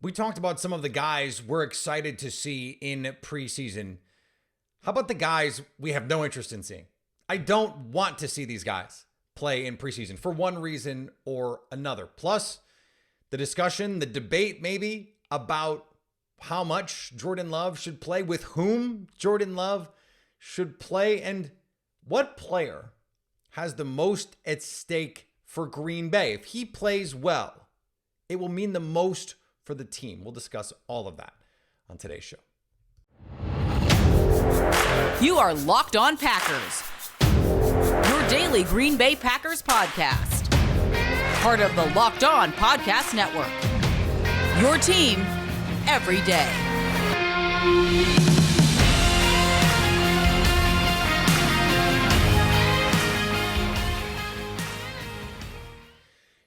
We talked about some of the guys we're excited to see in preseason. How about the guys we have no interest in seeing? I don't want to see these guys play in preseason for one reason or another. Plus, the discussion, the debate maybe about how much Jordan Love should play, with whom Jordan Love should play, and what player has the most at stake for Green Bay. If he plays well, it will mean the most for the team. We'll discuss all of that on today's show. You are Locked On Packers, your daily Green Bay Packers podcast. Part of the Locked On Podcast Network, your team every day.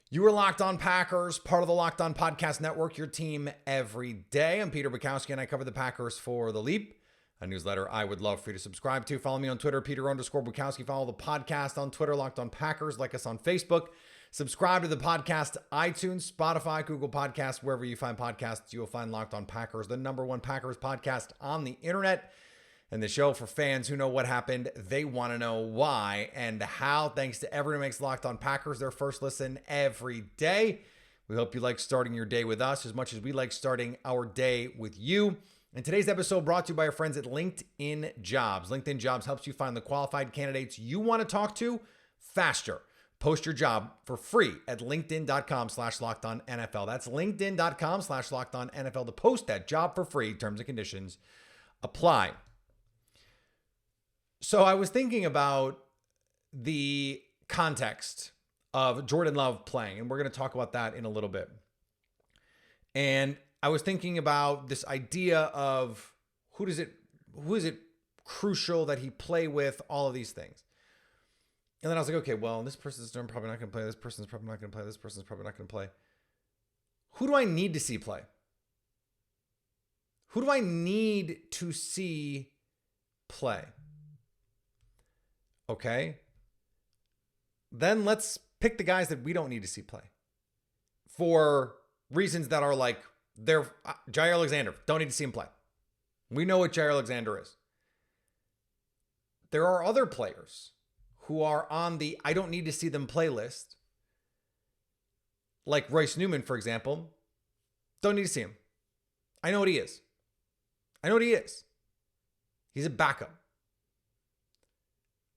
You are Locked On Packers, part of the Locked On Podcast Network, your team every day. I'm Peter Bukowski, and I cover the Packers for The Leap, a newsletter I would love for you to subscribe to. Follow me on Twitter, Peter_Bukowski. Follow the podcast on Twitter, Locked On Packers. Like us on Facebook. Subscribe to the podcast, iTunes, Spotify, Google Podcasts, wherever you find podcasts, you will find Locked On Packers, the #1 Packers podcast on the internet. And the show for fans who know what happened, they want to know why and how. Thanks to everyone who makes Locked On Packers their first listen every day. We hope you like starting your day with us as much as we like starting our day with you. And today's episode brought to you by our friends at LinkedIn Jobs. LinkedIn Jobs helps you find the qualified candidates you want to talk to faster. Post your job for free at linkedin.com/LockedOnNFL. That's linkedin.com/LockedOnNFL to post that job for free. Terms and conditions apply. So I was thinking about the context of Jordan Love playing, and we're going to talk about that in a little bit. And I was thinking about this idea of who is it crucial that he play with, all of these things. And then I was like, okay, well, this person's probably not going to play. This person's probably not going to play. This person's probably not going to play. Who do I need to see play? Who do I need to see play? Okay. Then let's pick the guys that we don't need to see play for reasons that are like, they're Jair Alexander. Don't need to see him play. We know what Jair Alexander is. There are other players who are on the I don't need to see them play list. Like Royce Newman, for example. Don't need to see him. I know what he is. He's a backup.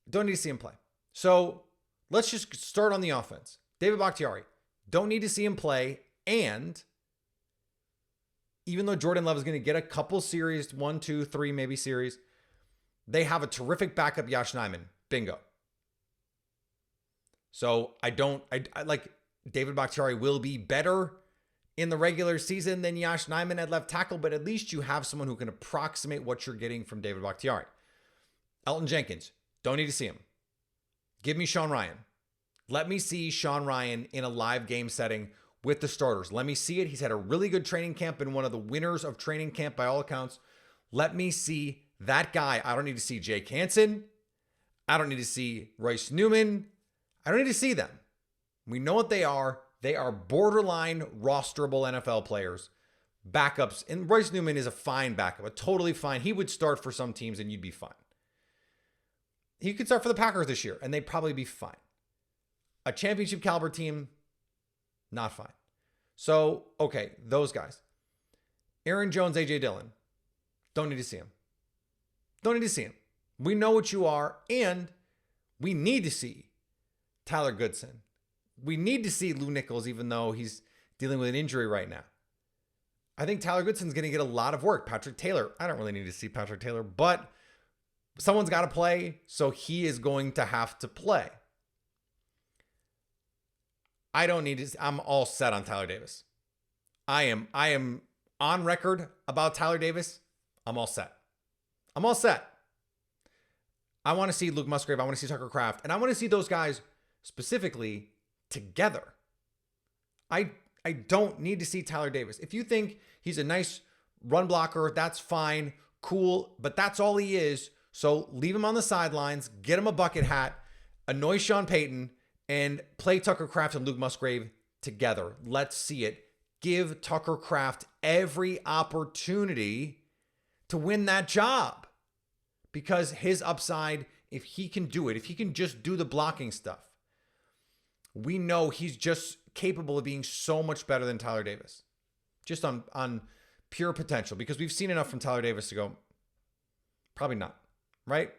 Don't need to see him play. So let's just start on the offense. David Bakhtiari. Don't need to see him play. And even though Jordan Love is going to get a couple series, 1, 2, 3 maybe series, they have a terrific backup, Yosh Nijman. Bingo. So I like David Bakhtiari will be better in the regular season than Yosh Nijman at left tackle, but at least you have someone who can approximate what you're getting from David Bakhtiari. Elton Jenkins. Don't need to see him. Give me Sean Ryan. Let me see Sean Ryan in a live game setting with the starters. Let me see it. He's had a really good training camp and one of the winners of training camp by all accounts. Let me see that guy. I don't need to see Jake Hansen. I don't need to see Royce Newman. I don't need to see them. We know what they are. They are borderline rosterable NFL players. Backups. And Royce Newman is a fine backup. A totally fine. He would start for some teams and you'd be fine. He could start for the Packers this year, and they'd probably be fine. A championship caliber team, not fine. So, okay, those guys. Aaron Jones, A.J. Dillon. Don't need to see him. We know what you are, and we need to see Tyler Goodson. We need to see Lou Nichols, even though he's dealing with an injury right now. I think Tyler Goodson's going to get a lot of work. Patrick Taylor. I don't really need to see Patrick Taylor, but someone's got to play, so he is going to have to play. I don't need to. I'm all set on Tyler Davis. I am on record about Tyler Davis. I'm all set. I want to see Luke Musgrave. I want to see Tucker Kraft. And I want to see those guys specifically together. I don't need to see Tyler Davis. If you think he's a nice run blocker, that's fine, cool, but that's all he is. So leave him on the sidelines, get him a bucket hat, annoy Sean Payton, and play Tucker Kraft and Luke Musgrave together. Let's see it give Tucker Kraft every opportunity to win that job, because his upside, if he can do it, if he can just do the blocking stuff, we know he's just capable of being so much better than Tyler Davis, just on pure potential, because we've seen enough from Tyler Davis to go, probably not, right?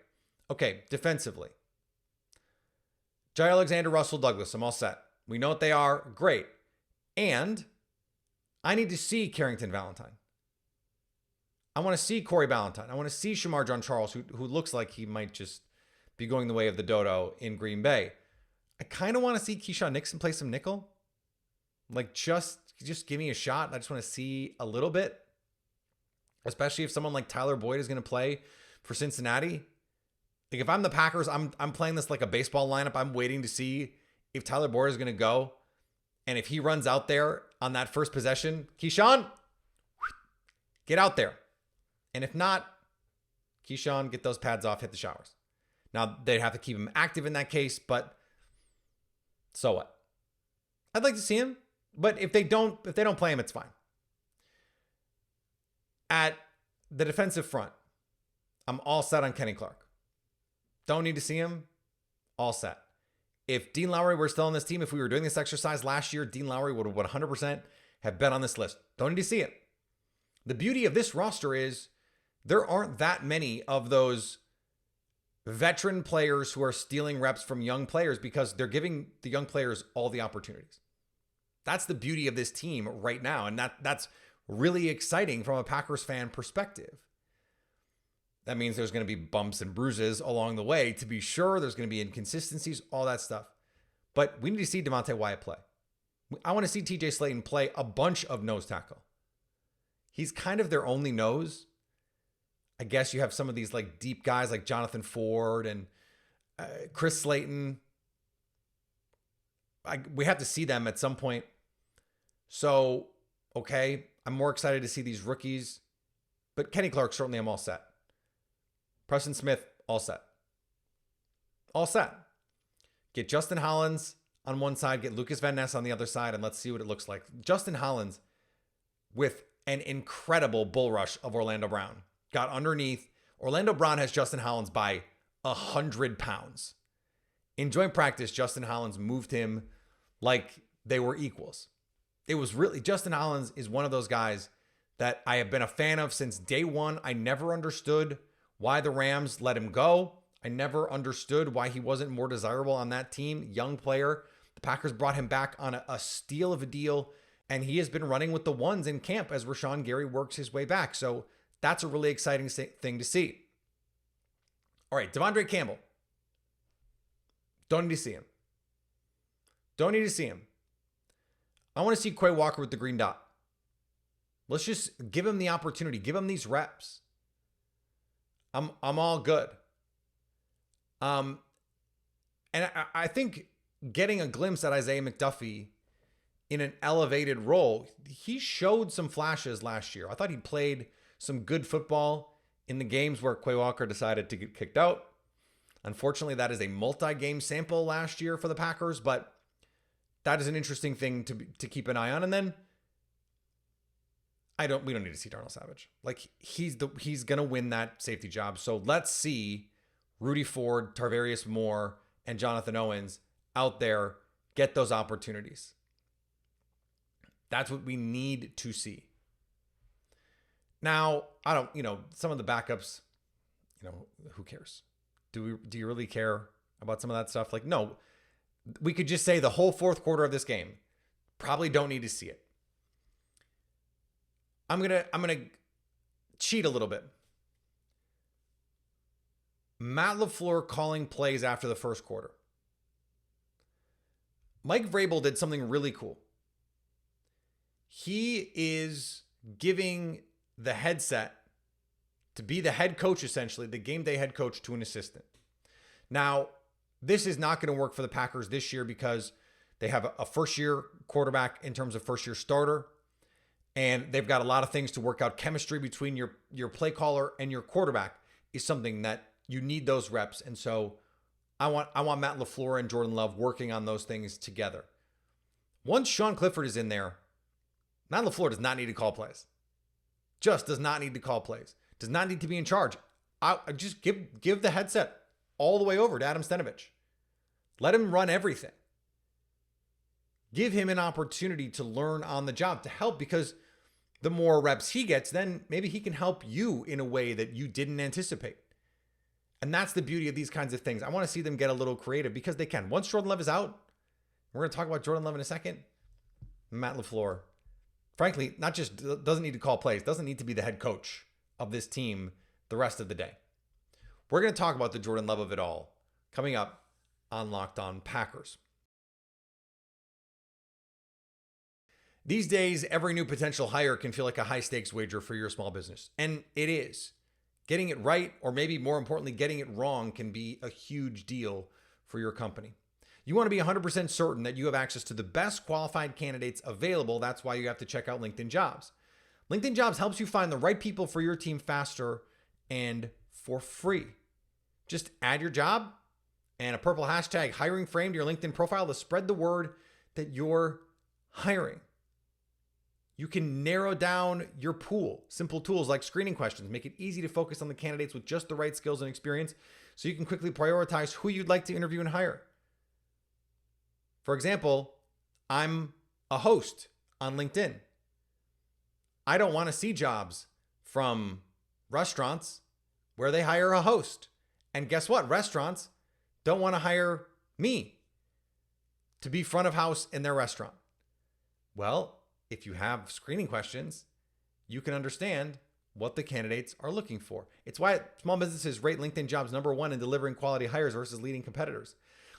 Okay, defensively. Jair Alexander, Russell Douglas, I'm all set. We know what they are. Great. And I need to see Carrington Valentine. I want to see Corey Ballantyne. I want to see Shamar John Charles, who looks like he might just be going the way of the dodo in Green Bay. I kind of want to see Keyshawn Nixon play some nickel. Like, just give me a shot. I just want to see a little bit, especially if someone like Tyler Boyd is going to play for Cincinnati. Like, if I'm the Packers, I'm playing this like a baseball lineup. I'm waiting to see if Tyler Boyd is going to go. And if he runs out there on that first possession, Keyshawn, get out there. And if not, Keyshawn, get those pads off, hit the showers. Now, they'd have to keep him active in that case, but so what? I'd like to see him, but if they don't play him, it's fine. At the defensive front, I'm all set on Kenny Clark. Don't need to see him. All set. If Dean Lowry were still on this team, if we were doing this exercise last year, Dean Lowry would 100% have been on this list. Don't need to see it. The beauty of this roster is there aren't that many of those veteran players who are stealing reps from young players, because they're giving the young players all the opportunities. That's the beauty of this team right now. And that's really exciting from a Packers fan perspective. That means there's going to be bumps and bruises along the way, to be sure. There's going to be inconsistencies, all that stuff. But we need to see Devontae Wyatt play. I want to see TJ Slayton play a bunch of nose tackle. He's kind of their only nose. I guess you have some of these like deep guys like Jonathan Ford and Chris Slayton. We have to see them at some point. So, okay, I'm more excited to see these rookies. But Kenny Clark, certainly I'm all set. Preston Smith, all set. All set. Get Justin Hollins on one side, get Lucas Van Ness on the other side, and let's see what it looks like. Justin Hollins, with an incredible bull rush of Orlando Brown, got underneath. Orlando Brown has Justin Hollins by 100 pounds. In joint practice, Justin Hollins moved him like they were equals. It was really, Justin Hollins is one of those guys that I have been a fan of since day one. I never understood why the Rams let him go. I never understood why he wasn't more desirable on that team. Young player. The Packers brought him back on a steal of a deal, and he has been running with the ones in camp as Rashawn Gary works his way back. So that's a really exciting thing to see. All right, Devondre Campbell. Don't need to see him. Don't need to see him. I want to see Quay Walker with the green dot. Let's just give him the opportunity. Give him these reps. I'm all good. And I think getting a glimpse at Isaiah McDuffie in an elevated role, he showed some flashes last year. I thought he played some good football in the games where Quay Walker decided to get kicked out. Unfortunately, that is a multi-game sample last year for the Packers, but that is an interesting thing to keep an eye on. And then we don't need to see Darnell Savage. Like, he's gonna win that safety job. So let's see Rudy Ford, Tarvarius Moore, and Jonathan Owens out there get those opportunities. That's what we need to see. Now, some of the backups, who cares? Do you really care about some of that stuff? Like, no, we could just say the whole fourth quarter of this game. Probably don't need to see it. I'm gonna cheat a little bit. Matt LaFleur calling plays after the first quarter. Mike Vrabel did something really cool. He is giving the headset to be the head coach, essentially, the game day head coach, to an assistant. Now, this is not going to work for the Packers this year because they have a first-year quarterback in terms of first-year starter, and they've got a lot of things to work out. Chemistry between your play caller and your quarterback is something that you need those reps. And so I want Matt LaFleur and Jordan Love working on those things together. Once Sean Clifford is in there, Matt LaFleur does not need to call plays. Just does not need to call plays. Does not need to be in charge. I just give the headset all the way over to Adam Stenavich. Let him run everything. Give him an opportunity to learn on the job, to help, because the more reps he gets, then maybe he can help you in a way that you didn't anticipate. And that's the beauty of these kinds of things. I want to see them get a little creative because they can. Once Jordan Love is out, we're going to talk about Jordan Love in a second. Matt LaFleur, frankly, not just doesn't need to call plays, doesn't need to be the head coach of this team the rest of the day. We're going to talk about the Jordan Love of it all coming up on Locked On Packers. These days, every new potential hire can feel like a high-stakes wager for your small business. And it is. Getting it right, or maybe more importantly, getting it wrong, can be a huge deal for your company. You want to be 100% certain that you have access to the best qualified candidates available. That's why you have to check out LinkedIn Jobs. LinkedIn Jobs helps you find the right people for your team faster and for free. Just add your job and a purple hashtag hiring frame to your LinkedIn profile to spread the word that you're hiring. You can narrow down your pool. Simple tools like screening questions make it easy to focus on the candidates with just the right skills and experience, so you can quickly prioritize who you'd like to interview and hire. For example, I'm a host on LinkedIn. I don't want to see jobs from restaurants where they hire a host. And guess what? Restaurants don't want to hire me to be front of house in their restaurant. Well, if you have screening questions, you can understand what the candidates are looking for. It's why small businesses rate LinkedIn Jobs #1 in delivering quality hires versus leading competitors.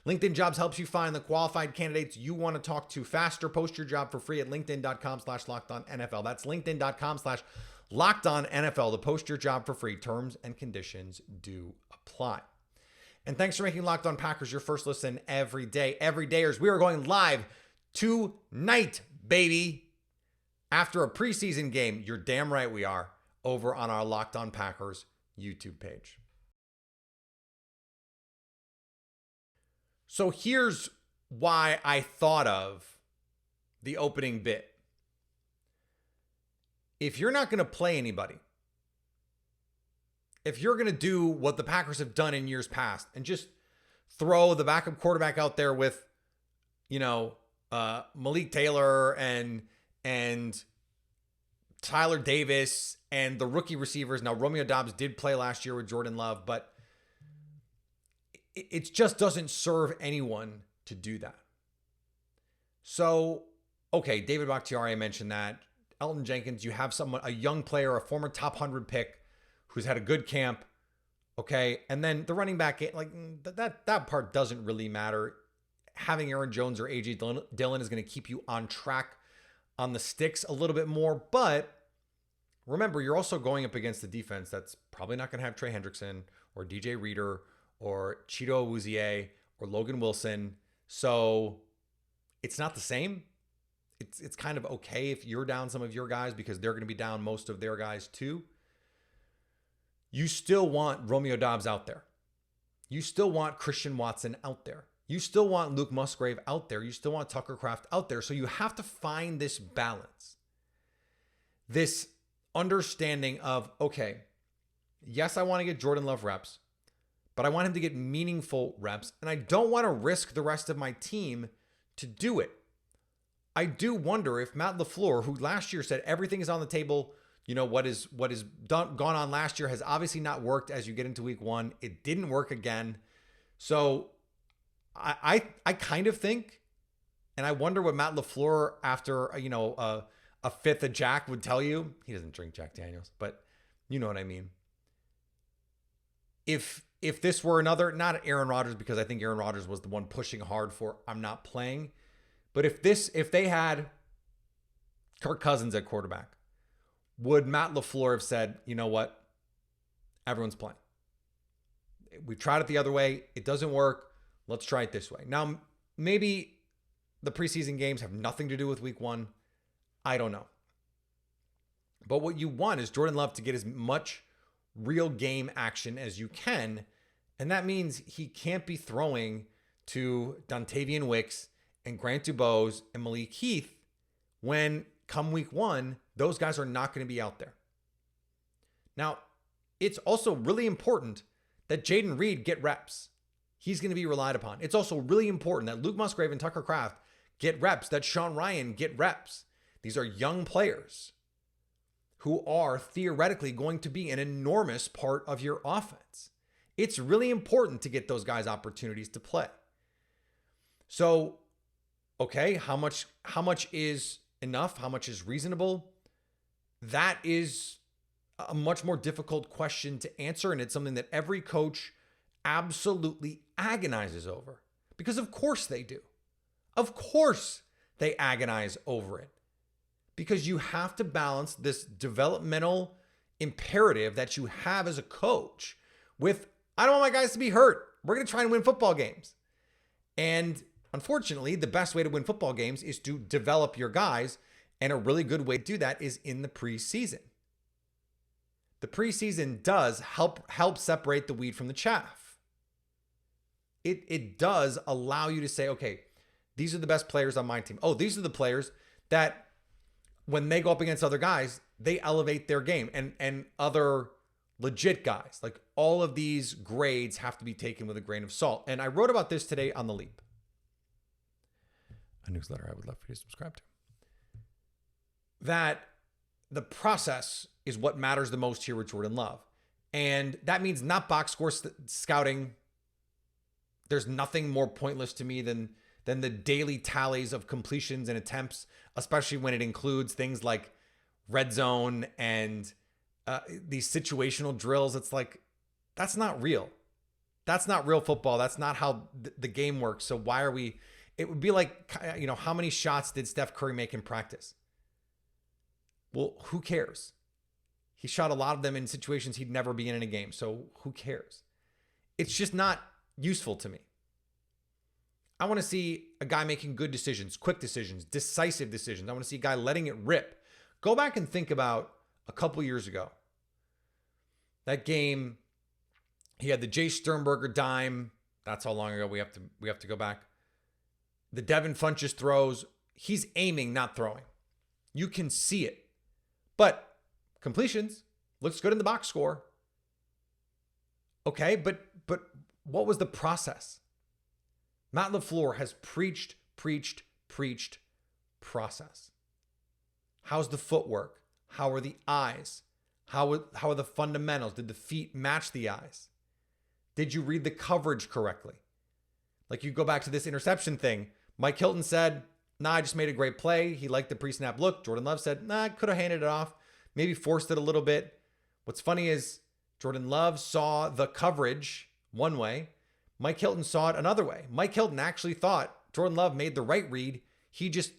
LinkedIn Jobs helps you find the qualified candidates you want to talk to faster. Post your job for free at linkedin.com/lockedonnfl. That's linkedin.com/lockedonnfl to post your job for free. Terms and conditions do apply. And thanks for making Locked On Packers your first listen every day. Everydayers, we are going live tonight, baby. After a preseason game, you're damn right we are, over on our Locked On Packers YouTube page. So here's why I thought of the opening bit. If you're not going to play anybody, if you're going to do what the Packers have done in years past and just throw the backup quarterback out there with, Malik Taylor and Tyler Davis and the rookie receivers. Now, Romeo Doubs did play last year with Jordan Love, but it just doesn't serve anyone to do that. So, okay, David Bakhtiari, I mentioned that. Elton Jenkins, you have a young player, a former top 100 pick who's had a good camp. Okay, and then the running back, that part doesn't really matter. Having Aaron Jones or A.J. Dillon is going to keep you on track on the sticks a little bit more. But remember, you're also going up against the defense that's probably not going to have Trey Hendrickson or DJ Reader or Cheeto Awuzie or Logan Wilson. So it's not the same. It's kind of okay if you're down some of your guys because they're going to be down most of their guys too. You still want Romeo Doubs out there. You still want Christian Watson out there. You still want Luke Musgrave out there. You still want Tucker Kraft out there. So you have to find this balance, this understanding of, okay, yes, I want to get Jordan Love reps, but I want him to get meaningful reps, and I don't want to risk the rest of my team to do it. I do wonder if Matt LaFleur, who last year said everything is on the table, what is gone on last year has obviously not worked as you get into week one. It didn't work again. So I kind of think, and I wonder what Matt LaFleur after, a fifth of Jack would tell you. He doesn't drink Jack Daniels, but you know what I mean. If this were not Aaron Rodgers, because I think Aaron Rodgers was the one pushing hard for I'm not playing, but if they had Kirk Cousins at quarterback, would Matt LaFleur have said, you know what, everyone's playing. We've tried it the other way. It doesn't work. Let's try it this way. Now, maybe the preseason games have nothing to do with week one. I don't know. But what you want is Jordan Love to get as much real game action as you can. And that means he can't be throwing to Dontavian Wicks and Grant Dubose and Malik Heath when come week 1, those guys are not going to be out there. Now, it's also really important that Jaden Reed get reps. He's going to be relied upon. It's also really important that Luke Musgrave and Tucker Kraft get reps, that Sean Ryan get reps. These are young players who are theoretically going to be an enormous part of your offense. It's really important to get those guys opportunities to play. So, okay, how much is enough? How much is reasonable? That is a much more difficult question to answer, and it's something that every coach absolutely agonizes over, because of course they do. Of course they agonize over it, because you have to balance this developmental imperative that you have as a coach with, I don't want my guys to be hurt. We're going to try and win football games. And unfortunately, the best way to win football games is to develop your guys, and a really good way to do that is in the preseason. The preseason does help separate the wheat from the chaff. It does allow you to say, okay, these are the best players on my team. Oh, these are the players that when they go up against other guys, they elevate their game, and other legit guys. Like, all of these grades have to be taken with a grain of salt. And I wrote about this today on The Leap, a newsletter I would love for you to subscribe to. That the process is what matters the most here with Jordan Love. And that means not box score scouting. There's nothing more pointless to me than the daily tallies of completions and attempts, especially when it includes things like red zone and these situational drills. It's like, that's not real. That's not real football. That's not how the game works. So why are we? It would be like, how many shots did Steph Curry make in practice? Well, who cares? He shot a lot of them in situations he'd never be in a game. So who cares? It's just not useful to me. I want to see a guy making good decisions, quick decisions, decisive decisions. I want to see a guy letting it rip. Go back and think about a couple years ago. That game, he had the Jay Sternberger dime. That's how long ago we have to go back. The Devin Funchess throws. He's aiming, not throwing. You can see it. But completions, looks good in the box score. Okay, but what was the process? Matt LaFleur has preached process. How's the footwork? How are the eyes? How are the fundamentals? Did the feet match the eyes? Did you read the coverage correctly? Like, you go back to this interception thing. Mike Hilton said, nah, I just made a great play. He liked the pre-snap look. Jordan Love said, nah, I could have handed it off. Maybe forced it a little bit. What's funny is Jordan Love saw the coverage one way. Mike Hilton saw it another way. Mike Hilton actually thought Jordan Love made the right read. He just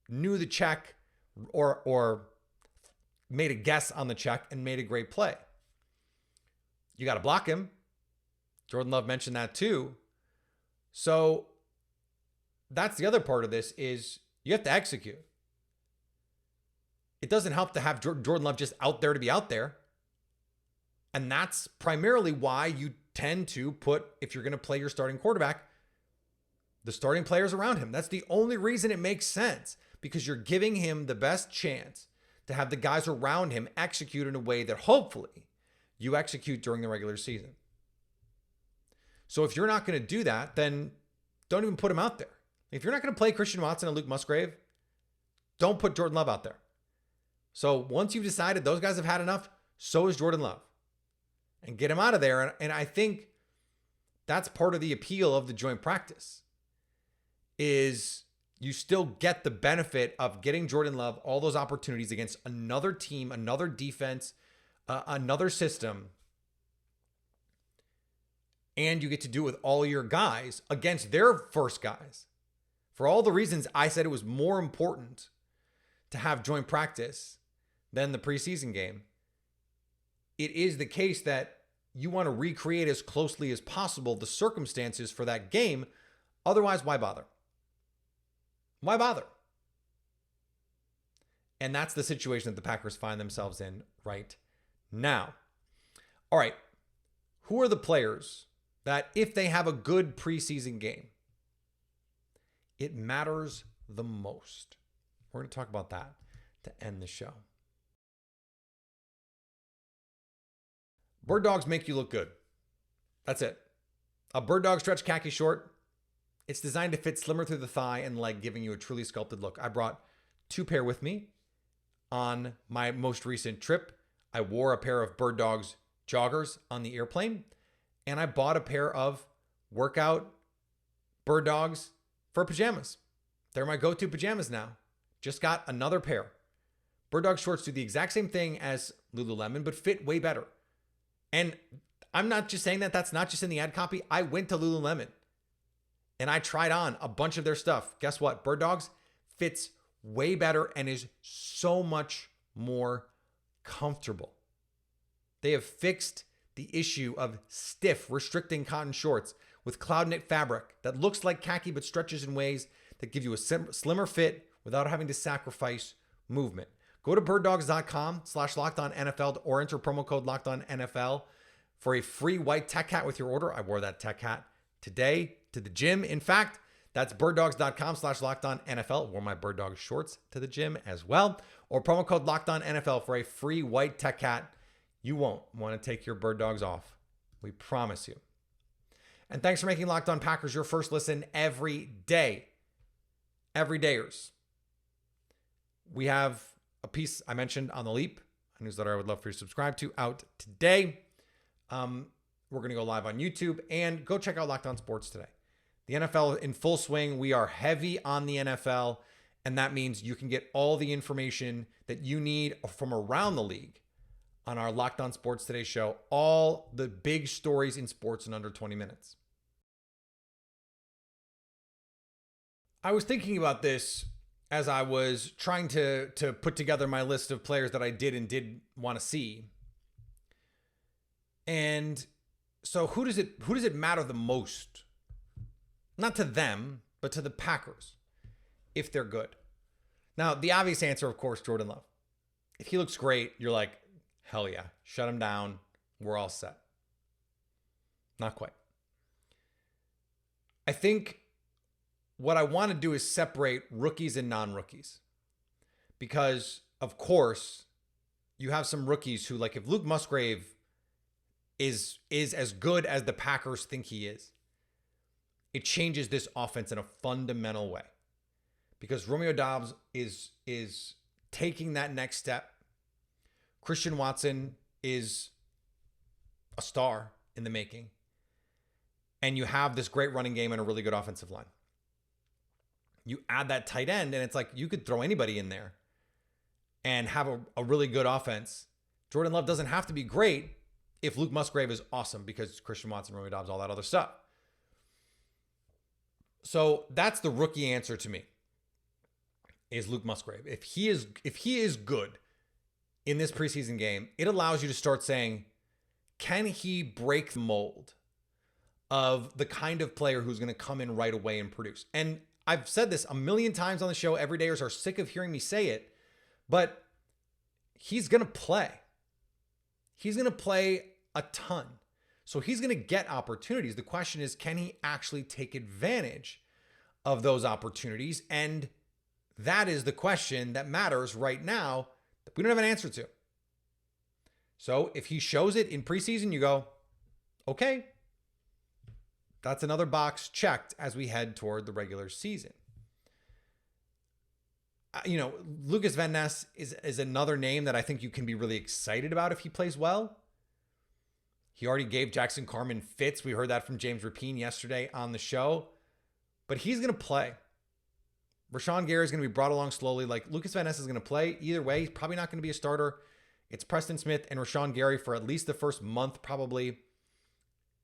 knew the check or made a guess on the check and made a great play. You got to block him. Jordan Love mentioned that too. So that's the other part of this, is you have to execute. It doesn't help to have Jordan Love just out there to be out there. And that's primarily why you tend to put, if you're going to play your starting quarterback, the starting players around him. That's the only reason it makes sense, because you're giving him the best chance to have the guys around him execute in a way that hopefully you execute during the regular season. So if you're not going to do that, then don't even put him out there. If you're not going to play Christian Watson and Luke Musgrave, don't put Jordan Love out there. So once you've decided those guys have had enough, so is Jordan Love. And get him out of there. And I think that's part of the appeal of the joint practice, is you still get the benefit of getting Jordan Love all those opportunities against another team, another defense, another system. And you get to do it with all your guys against their first guys. For all the reasons I said it was more important to have joint practice than the preseason game, it is the case that you want to recreate as closely as possible the circumstances for that game. Otherwise, why bother? Why bother? And that's the situation that the Packers find themselves in right now. All right, who are the players that, if they have a good preseason game, it matters the most? We're going to talk about that to end the show. Bird dogs make you look good. That's it. A bird dog stretch khaki short. It's designed to fit slimmer through the thigh and leg, giving you a truly sculpted look. I brought 2 pair with me on my most recent trip. I wore a pair of Bird Dogs joggers on the airplane, and I bought a pair of workout Bird Dogs for pajamas. They're my go-to pajamas now. Just got another pair. Bird Dog shorts do the exact same thing as Lululemon, but fit way better. And I'm not just saying that. That's not just in the ad copy. I went to Lululemon and I tried on a bunch of their stuff. Guess what? Bird Dogs fits way better and is so much more comfortable. They have fixed the issue of stiff, restricting cotton shorts with cloud knit fabric that looks like khaki but stretches in ways that give you a slimmer fit without having to sacrifice movement. Go to birddogs.com/LockedOnNFL or enter promo code LockedOnNFL for a free white tech hat with your order. I wore that tech hat today to the gym. In fact, that's birddogs.com/LockedOnNFL. Wore my Bird Dog shorts to the gym as well. Or promo code LockedOnNFL for a free white tech hat. You won't want to take your Bird Dogs off. We promise you. And thanks for making Locked On Packers your first listen every day. Everydayers. We have a piece I mentioned on The Leap, a newsletter I would love for you to subscribe to, out today. We're going to go live on YouTube, and go check out Locked On Sports today. The NFL in full swing. We are heavy on the NFL, and that means you can get all the information that you need from around the league on our Locked On Sports Today show. All the big stories in sports in under 20 minutes. I was thinking about this as I was trying to put together my list of players that I did want to see. And so who does it matter the most? Not to them, but to the Packers, if they're good. Now, the obvious answer, of course, Jordan Love. If he looks great, you're like, hell yeah, shut him down. We're all set. Not quite. I think what I want to do is separate rookies and non-rookies. Because, of course, you have some rookies who, like if Luke Musgrave is as good as the Packers think he is, it changes this offense in a fundamental way. Because Romeo Doubs is taking that next step. Christian Watson is a star in the making. And you have this great running game and a really good offensive line. You add that tight end, and it's like you could throw anybody in there and have a really good offense. Jordan Love doesn't have to be great if Luke Musgrave is awesome, because Christian Watson, Romeo Doubs, all that other stuff. So that's the rookie answer to me, is Luke Musgrave. If he is good in this preseason game, it allows you to start saying, can he break the mold of the kind of player who's going to come in right away and produce? And I've said this a million times on the show. Everydayers are sick of hearing me say it, but he's going to play. He's going to play a ton. So he's going to get opportunities. The question is, can he actually take advantage of those opportunities? And that is the question that matters right now that we don't have an answer to. So if he shows it in preseason, you go, okay, that's another box checked as we head toward the regular season. Lucas Van Ness is another name that I think you can be really excited about if he plays well. He already gave Jackson Carman fits. We heard that from James Rapine yesterday on the show. But he's going to play. Rashawn Gary is going to be brought along slowly. Like, Lucas Van Ness is going to play. Either way, he's probably not going to be a starter. It's Preston Smith and Rashawn Gary for at least the first month, probably.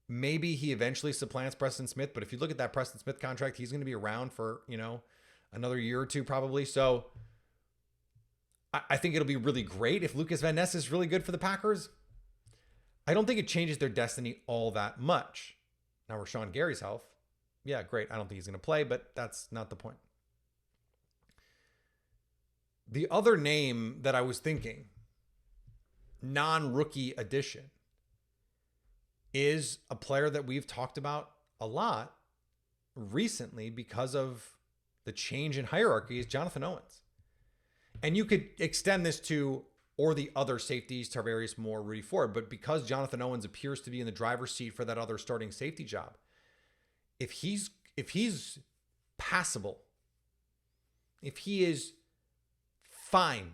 Maybe he eventually supplants Preston Smith. But if you look at that Preston Smith contract, he's going to be around for, another year or two probably. So I think it'll be really great if Lucas Van Ness is really good for the Packers. I don't think it changes their destiny all that much. Now, Rashawn Gary's health, yeah, great. I don't think he's going to play, but that's not the point. The other name that I was thinking, non-rookie addition, is a player that we've talked about a lot recently because of the change in hierarchy, is Jonathan Owens. And you could extend this to, or the other safeties, Tarvarius Moore, Rudy Ford. But because Jonathan Owens appears to be in the driver's seat for that other starting safety job, if he's passable, if he is fine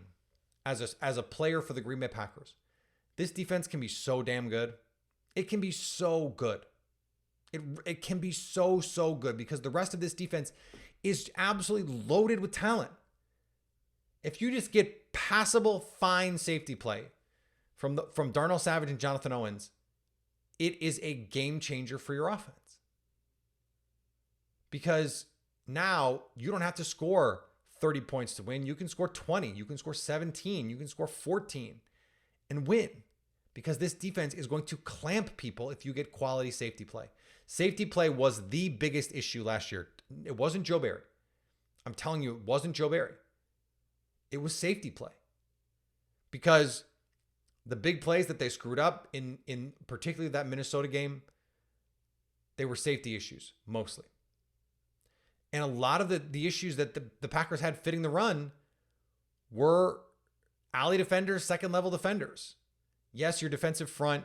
as a player for the Green Bay Packers, this defense can be so damn good. It can be so good. It can be so good because the rest of this defense is absolutely loaded with talent. If you just get passable, fine safety play from Darnell Savage and Jonathan Owens, it is a game changer for your offense. Because now you don't have to score 30 points to win. You can score 20. You can score 17. You can score 14 and win. Because this defense is going to clamp people if you get quality safety play. Safety play was the biggest issue last year. It wasn't Joe Barry. I'm telling you, it wasn't Joe Barry. It was safety play. Because the big plays that they screwed up in particularly that Minnesota game, they were safety issues mostly. And a lot of the issues that the Packers had fitting the run were alley defenders, second level defenders. Yes, your defensive front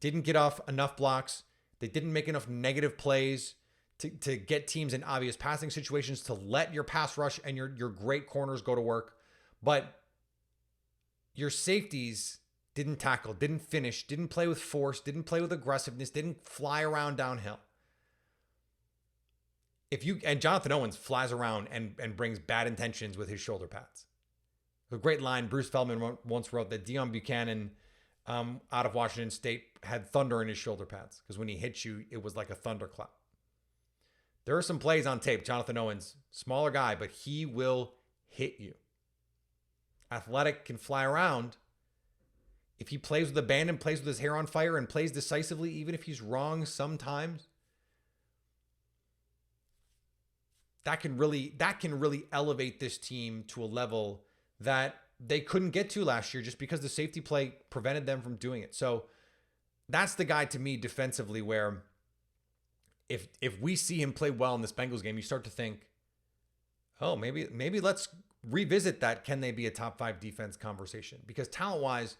didn't get off enough blocks. They didn't make enough negative plays to get teams in obvious passing situations to let your pass rush and your great corners go to work. But your safeties didn't tackle, didn't finish, didn't play with force, didn't play with aggressiveness, didn't fly around downhill. And Jonathan Owens flies around and brings bad intentions with his shoulder pads. A great line Bruce Feldman once wrote that Deion Buchanan out of Washington State had thunder in his shoulder pads because when he hit you, it was like a thunderclap. There are some plays on tape. Jonathan Owens, smaller guy, but he will hit you. Athletic, can fly around. If he plays with abandon, plays with his hair on fire, and plays decisively, even if he's wrong sometimes, that can really elevate this team to a level that they couldn't get to last year just because the safety play prevented them from doing it. So that's the guy to me defensively where if we see him play well in this Bengals game, you start to think, oh, maybe let's revisit that. Can they be a top 5 defense conversation? Because talent-wise,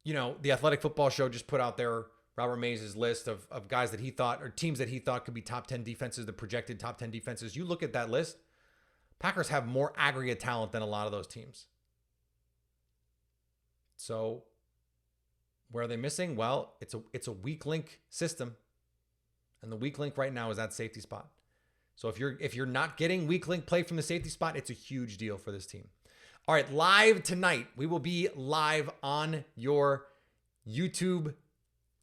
the Athletic Football Show just put out their Robert Mays' list of guys that he thought, or teams that he thought could be top 10 defenses, the projected top 10 defenses. You look at that list, Packers have more aggregate talent than a lot of those teams. So where are they missing? Well, it's a weak link system. And the weak link right now is that safety spot. So if you're not getting weak link play from the safety spot, it's a huge deal for this team. All right, live tonight. We will be live on your YouTube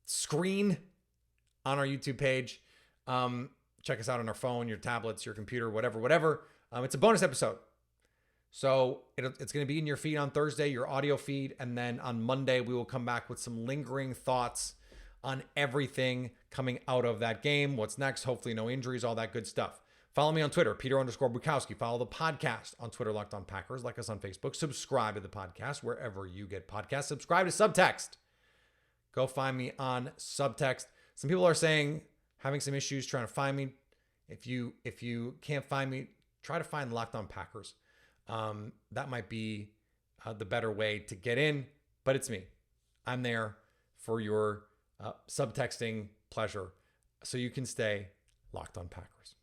screen on our YouTube page. Check us out on our phone, your tablets, your computer, whatever. It's a bonus episode. So it's going to be in your feed on Thursday, your audio feed. And then on Monday, we will come back with some lingering thoughts on everything coming out of that game. What's next? Hopefully no injuries, all that good stuff. Follow me on Twitter, Peter_Bukowski. Follow the podcast on Twitter, Locked On Packers. Like us on Facebook. Subscribe to the podcast wherever you get podcasts. Subscribe to Subtext. Go find me on Subtext. Some people are saying, having some issues trying to find me. If you can't find me, try to find Locked On Packers. That might be the better way to get in, but it's me. I'm there for your subtexting pleasure so you can stay locked on Packers.